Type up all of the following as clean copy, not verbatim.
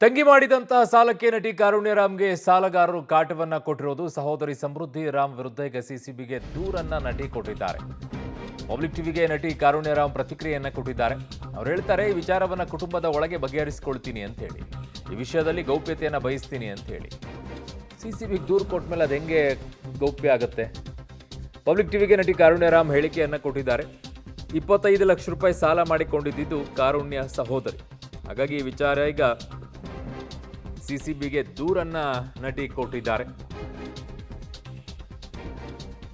ತಂಗಿ ಮಾಡಿದಂತಹ ಸಾಲಕ್ಕೆ ನಟಿ ಕಾರುಣ್ಯರಾಮ್ಗೆ ಸಾಲಗಾರರು ಕಾಟವನ್ನ ಕೊಟ್ಟಿರೋದು. ಸಹೋದರಿ ಸಮೃದ್ಧಿ ರಾಮ್ ವಿರುದ್ಧ ಈಗ ಸಿಸಿಬಿಗೆ ದೂರನ್ನ ನಟಿ ಕೊಟ್ಟಿದ್ದಾರೆ. ಪಬ್ಲಿಕ್ ಟಿವಿಗೆ ನಟಿ ಕಾರುಣ್ಯರಾಮ್ ಪ್ರತಿಕ್ರಿಯೆಯನ್ನ ಕೊಟ್ಟಿದ್ದಾರೆ. ಅವ್ರು ಹೇಳ್ತಾರೆ, ಈ ವಿಚಾರವನ್ನ ಕುಟುಂಬದ ಒಳಗೆ ಬಗೆಹರಿಸಿಕೊಳ್ತೀನಿ ಅಂತ ಹೇಳಿ, ಈ ವಿಷಯದಲ್ಲಿ ಗೌಪ್ಯತೆಯನ್ನ ಬಯಸ್ತೀನಿ ಅಂತ ಹೇಳಿ. ಸಿಸಿಬಿಗೆ ದೂರು ಕೊಟ್ಟ ಮೇಲೆ ಅದು ಹೆಂಗೆ ಗೌಪ್ಯ ಆಗುತ್ತೆ? ಪಬ್ಲಿಕ್ ಟಿವಿಗೆ ನಟಿ ಕಾರುಣ್ಯರಾಮ್ ಹೇಳಿಕೆಯನ್ನ ಕೊಟ್ಟಿದ್ದಾರೆ. 25 ಲಕ್ಷ ರೂಪಾಯಿ ಸಾಲ ಮಾಡಿಕೊಂಡಿದ್ದು ಕಾರುಣ್ಯ ಸಹೋದರಿ. ಹಾಗಾಗಿ ಈ ವಿಚಾರ ಈಗ ಸಿಸಿಬಿಗೆ ದೂರನ್ನ ನಟಿ ಕೊಟ್ಟಿದ್ದಾರೆ.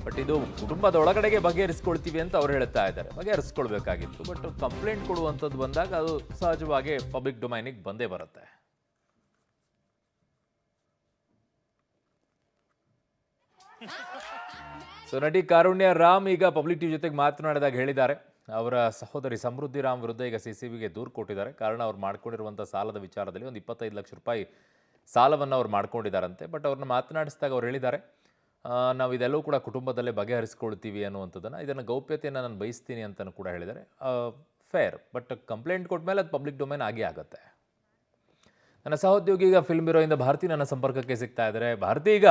ಬಟ್ ಇದು ಕುಟುಂಬದ ಒಳಗಡೆಗೆ ಬಗೆಹರಿಸ್ಕೊಳ್ತೀವಿ ಅಂತ ಅವ್ರು ಹೇಳ್ತಾ ಇದ್ದಾರೆ. ಬಗೆಹರಿಸ್ಕೊಳ್ಬೇಕಾಗಿತ್ತು, ಬಟ್ ಕಂಪ್ಲೇಂಟ್ ಕೊಡುವಂಥದ್ದು ಬಂದಾಗ ಅದು ಸಹಜವಾಗಿ ಪಬ್ಲಿಕ್ ಡೊಮೈನಿಗೆ ಬಂದೇ ಬರುತ್ತೆ. ಸೊ ನಟಿ ಕಾರುಣ್ಯ ರಾಮ್ ಈಗ ಪಬ್ಲಿಕ್ ಟಿವಿ ಜೊತೆಗೆ ಮಾತನಾಡಿದಾಗ ಹೇಳಿದ್ದಾರೆ, ಅವರ ಸಹೋದರಿ ಸಮೃದ್ಧಿ ರಾಮ್ ವಿರುದ್ಧ ಈಗ ಸಿಸಿಬಿಗೆ ದೂರು ಕೊಟ್ಟಿದ್ದಾರೆ. ಕಾರಣ ಅವ್ರು ಮಾಡ್ಕೊಂಡಿರುವಂಥ ಸಾಲದ ವಿಚಾರದಲ್ಲಿ ಒಂದು 25 ಲಕ್ಷ ರೂಪಾಯಿ ಸಾಲವನ್ನು ಅವ್ರು ಮಾಡ್ಕೊಂಡಿದ್ದಾರಂತೆ. ಬಟ್ ಅವ್ರನ್ನ ಮಾತನಾಡಿಸಿದಾಗ ಅವ್ರು ಹೇಳಿದ್ದಾರೆ, ನಾವು ಇದೆಲ್ಲವೂ ಕೂಡ ಕುಟುಂಬದಲ್ಲೇ ಬಗೆಹರಿಸ್ಕೊಳ್ತೀವಿ ಅನ್ನುವಂಥದ್ದನ್ನು, ಇದನ್ನು ಗೌಪ್ಯತೆಯನ್ನು ನಾನು ಬಯಸ್ತೀನಿ ಅಂತಲೂ ಕೂಡ ಹೇಳಿದ್ದಾರೆ. ಫೇರ್, ಬಟ್ ಕಂಪ್ಲೇಂಟ್ ಕೊಟ್ಟ ಮೇಲೆ ಅದು ಪಬ್ಲಿಕ್ ಡೊಮೈನ್ ಆಗೇ ಆಗುತ್ತೆ. ನನ್ನ ಸಹೋದ್ಯೋಗಿ ಈಗ ಫಿಲ್ಮ್ ಹೀರೋಯಿಂದ ಭಾರತಿ ನನ್ನ ಸಂಪರ್ಕಕ್ಕೆ ಸಿಗ್ತಾ ಇದ್ದಾರೆ. ಭಾರತಿ, ಈಗ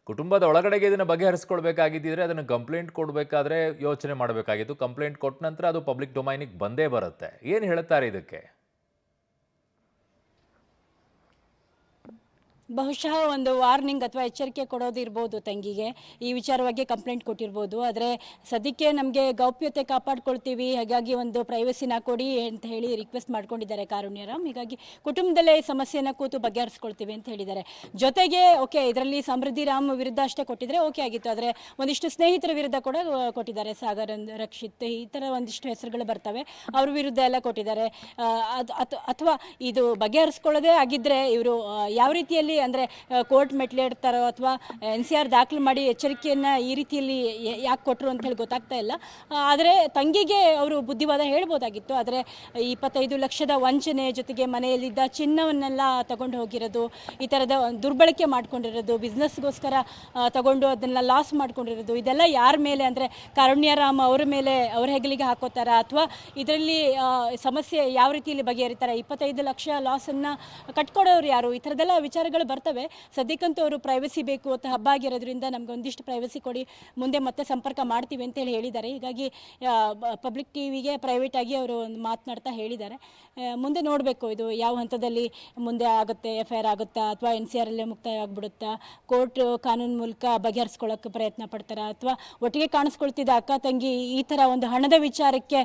ಕುಟುಂಬದ ಒಳಗಡೆಗೆ ಇದನ್ನು ಬಗೆಹರಿಸ್ಕೊಳ್ಬೇಕಾಗಿದ್ದರೆ ಅದನ್ನು ಕಂಪ್ಲೇಂಟ್ ಕೊಡಬೇಕಾದ್ರೆ ಯೋಚನೆ ಮಾಡಬೇಕಾಗಿತ್ತು. ಕಂಪ್ಲೇಂಟ್ ಕೊಟ್ಟ ನಂತರ ಅದು ಪಬ್ಲಿಕ್ ಡೊಮೈನಿಗೆ ಬಂದೇ ಬರುತ್ತೆ. ಏನು ಹೇಳ್ತಾರೆ ಇದಕ್ಕೆ? ಬಹುಶಃ ಒಂದು ವಾರ್ನಿಂಗ್ ಅಥವಾ ಎಚ್ಚರಿಕೆ ಕೊಡೋದಿರ್ಬೋದು ತಂಗಿಗೆ, ಈ ವಿಚಾರವಾಗಿ ಕಂಪ್ಲೇಂಟ್ ಕೊಟ್ಟಿರ್ಬೋದು. ಆದರೆ ಸದ್ಯಕ್ಕೆ ನಮಗೆ ಗೌಪ್ಯತೆ ಕಾಪಾಡ್ಕೊಳ್ತೀವಿ, ಹಾಗಾಗಿ ಒಂದು ಪ್ರೈವಸಿನ ಕೊಡಿ ಅಂತ ಹೇಳಿ ರಿಕ್ವೆಸ್ಟ್ ಮಾಡ್ಕೊಂಡಿದ್ದಾರೆ ಕಾರುಣ್ಯರಾಮ್. ಹೀಗಾಗಿ ಕುಟುಂಬದಲ್ಲೇ ಈ ಸಮಸ್ಯೆನ ಕೂತು ಬಗೆಹರಿಸ್ಕೊಳ್ತೀವಿ ಅಂತ ಹೇಳಿದ್ದಾರೆ. ಜೊತೆಗೆ ಓಕೆ, ಇದರಲ್ಲಿ ಸಮೃದ್ಧಿ ರಾಮ್ ವಿರುದ್ಧ ಅಷ್ಟೇ ಕೊಟ್ಟಿದ್ರೆ ಓಕೆ ಆಗಿತ್ತು, ಆದರೆ ಒಂದಿಷ್ಟು ಸ್ನೇಹಿತರ ವಿರುದ್ಧ ಕೂಡ ಕೊಟ್ಟಿದ್ದಾರೆ. ಸಾಗರ್, ರಕ್ಷಿತ್, ಈ ಥರ ಒಂದಿಷ್ಟು ಹೆಸರುಗಳು ಬರ್ತವೆ, ಅವ್ರ ವಿರುದ್ಧ ಎಲ್ಲ ಕೊಟ್ಟಿದ್ದಾರೆ. ಅಥವಾ ಇದು ಬಗೆಹರಿಸ್ಕೊಳ್ಳೋದೇ ಆಗಿದ್ದರೆ ಇವರು ಯಾವ ರೀತಿಯಲ್ಲಿ ಅಂದರೆ ಕೋರ್ಟ್ ಮೆಟ್ಲೇಡ್ತಾರೋ ಅಥವಾ NCR ದಾಖಲು ಮಾಡಿ ಎಚ್ಚರಿಕೆಯನ್ನು ಈ ರೀತಿಯಲ್ಲಿ ಯಾಕೆ ಕೊಟ್ಟರು ಅಂತ ಹೇಳಿ ಗೊತ್ತಾಗ್ತಾ ಇಲ್ಲ. ಆದರೆ ತಂಗಿಗೆ ಅವರು ಬುದ್ಧಿವಾದ ಹೇಳ್ಬೋದಾಗಿತ್ತು. ಆದರೆ 25 ಲಕ್ಷದ ವಂಚನೆ, ಜೊತೆಗೆ ಮನೆಯಲ್ಲಿದ್ದ ಚಿನ್ನವನ್ನೆಲ್ಲ ತಗೊಂಡು ಹೋಗಿರೋದು, ಈ ಥರದ ದುರ್ಬಳಕೆ ಮಾಡ್ಕೊಂಡಿರೋದು, ಬಿಸ್ನೆಸ್ಗೋಸ್ಕರ ತಗೊಂಡು ಅದನ್ನು ಲಾಸ್ ಮಾಡ್ಕೊಂಡಿರೋದು, ಇದೆಲ್ಲ ಯಾರ ಮೇಲೆ ಅಂದರೆ ಕಾರುಣ್ಯರಾಮ್ ಅವರ ಮೇಲೆ, ಅವ್ರ ಹೆಗಲಿಗೆ ಹಾಕೋತಾರ ಅಥವಾ ಇದರಲ್ಲಿ ಸಮಸ್ಯೆ ಯಾವ ರೀತಿಯಲ್ಲಿ ಬಗೆಹರಿತಾರೆ? 25 ಲಕ್ಷ ಲಾಸನ್ನು ಕಟ್ಕೊಡೋರು ಯಾರು? ಈ ಥರದ್ದೆಲ್ಲ ವಿಚಾರಗಳು ಬರ್ತವೆ. ಸದ್ಯಕ್ಕಂತೂ ಅವರು ಪ್ರೈವಸಿ ಬೇಕು ಅಂತ ಹಬ್ಬ ಆಗಿರೋದ್ರಿಂದ ನಮ್ಗೆ ಒಂದಿಷ್ಟು ಪ್ರೈವಸಿ ಕೊಡಿ, ಮುಂದೆ ಮತ್ತೆ ಸಂಪರ್ಕ ಮಾಡ್ತೀವಿ ಅಂತೇಳಿ ಹೇಳಿದ್ದಾರೆ. ಹೀಗಾಗಿ ಪಬ್ಲಿಕ್ ಟಿವಿಗೆ ಪ್ರೈವೇಟ್ ಆಗಿ ಅವರು ಒಂದು ಮಾತನಾಡ್ತಾ ಹೇಳಿದ್ದಾರೆ. ಮುಂದೆ ನೋಡಬೇಕು ಇದು ಯಾವ ಹಂತದಲ್ಲಿ ಮುಂದೆ ಆಗುತ್ತೆ, FIR ಆಗುತ್ತಾ ಅಥವಾ NCR ಅಲ್ಲೇ ಮುಕ್ತಾಯ ಆಗಿಬಿಡುತ್ತಾ, ಕೋರ್ಟ್ ಕಾನೂನು ಮೂಲಕ ಬಗೆಹರಿಸ್ಕೊಳ್ಳೋಕ್ಕೆ ಪ್ರಯತ್ನ ಪಡ್ತಾರಾ, ಅಥವಾ ಒಟ್ಟಿಗೆ ಕಾಣಿಸ್ಕೊಳ್ತಿದ್ದ ಅಕ್ಕ ತಂಗಿ ಈ ಥರ ಒಂದು ಹಣದ ವಿಚಾರಕ್ಕೆ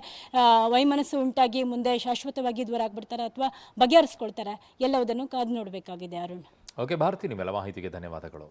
ವೈಮನಸ್ಸು ಉಂಟಾಗಿ ಮುಂದೆ ಶಾಶ್ವತವಾಗಿ ದೂರ ಆಗ್ಬಿಡ್ತಾರಾ ಅಥವಾ ಬಗೆಹರಿಸ್ಕೊಳ್ತಾರೆ, ಎಲ್ಲವುದನ್ನು ಕಾದು ನೋಡಬೇಕಾಗಿದೆ. ಅರುಣ್. ಓಕೆ ಭಾರತಿ, ನಿಮ್ಮೆಲ್ಲ ಮಾಹಿತಿಗೆ ಧನ್ಯವಾದಗಳು.